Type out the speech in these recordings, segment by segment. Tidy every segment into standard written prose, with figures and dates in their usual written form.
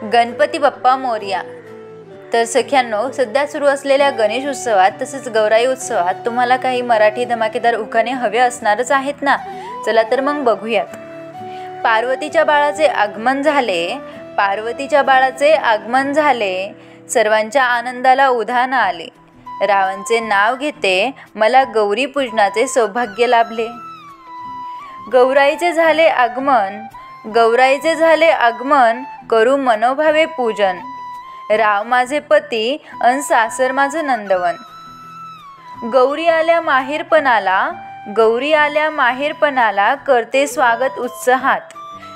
गणपती बाप्पा मोरया। तर सख्यांनो, सध्या सुरू असलेल्या गणेश उत्सवात तसेच गौराई उत्सवात तुम्हाला काही मराठी धमाकेदार उखाणे हवे असणारच आहेत ना। चला तर मग बघूयात। पार्वतीच्या बाळाचे आगमन झाले, पार्वतीच्या बाळाचे आगमन झाले, सर्वांच्या आनंदाला उधाण आले। रावणचे नाव घेते, मला गौरी पूजनाचे सौभाग्य लाभले। गौराईचे झाले आगमन, गौराईचे झाले आगमन, करू मनोभावे पूजन। राव माझे पती अन सासर माझं नंदवन। गौरी आल्या माहेरपणाला, गौरी आल्या माहेरपणाला, करते स्वागत उत्साहात।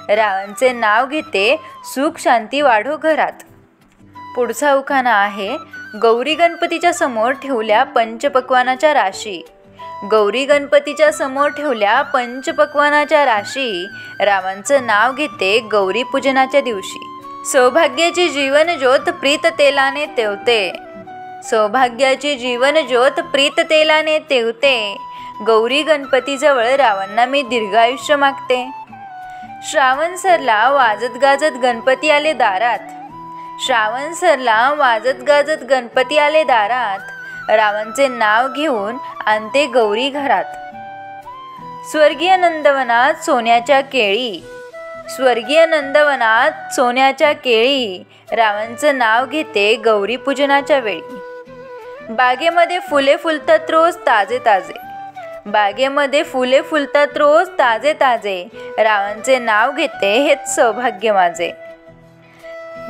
रावांचे नाव घेते, सुख शांती वाढो घरात। पुढचा उखाणा आहे, गौरी गणपतीच्या समोर ठेवल्या पंचपक्वानाच्या राशी। गौरी गणपतीच्या समोर ठेवल्या पंचपक्वानाच्या राशी, रावांचं नाव घेते गौरी पूजनाच्या दिवशी। सौभाग्याची जीवन ज्योत प्रीत तेलाने तेवते, सौभाग्याची जीवन ज्योत प्रीत तेलाने तेवते। गौरी गणपतीजवळ रावांना मी दीर्घायुष्य मागते। श्रावण सरला वाजत गाजत गणपती आले दारात, श्रावण सरला वाजत गाजत गणपती आले दारात। रावांचे नाव घेऊन आणते गौरी घरात। स्वर्गीय नंदवनात सोन्याच्या केळी, स्वर्गीय नंदवनात सोन्याच्या केळी, रावांचं नाव घेते गौरी पूजनाच्या वेळी। बागेमध्ये फुले फुलतात रोज ताजे ताजे, बागेमध्ये फुले फुलतात रोज ताजे ताजे, रावांचे नाव घेते हेच सौभाग्य माझे।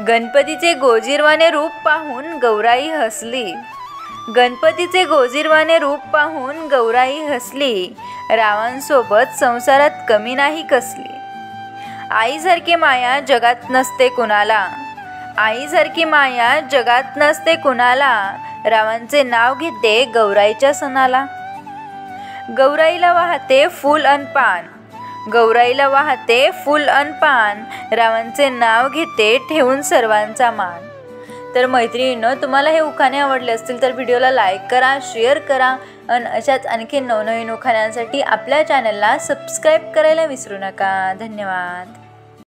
गणपतीचे गोजीरवाणे रूप पाहून गौराई हसली, गणपतीचे गोजीरवाणे रूप पाहून गौराई हसली। रावांसोबत संसारात कमी नाही कसली। आईसारखी माया जगात नसते कुणाला, आईसारखी माया जगात नसते कुणाला। रावांचे नाव घेते गौराईच्या सणाला। गौराईला वाहते फूल अन पान, गौराईला वाहते फूल अन पान, रावांचे नाव घेते ठेवून सर्वांचा मान। तर मैत्रिणींनो, तुम्हाला हे उखाणे आवडले असतील तर व्हिडिओला लाईक करा, शेअर करा आणि अशाच आणखी नवनवीन उखाण्यांसाठी आपल्या चॅनलला सबस्क्राईब करायला विसरू नका। धन्यवाद।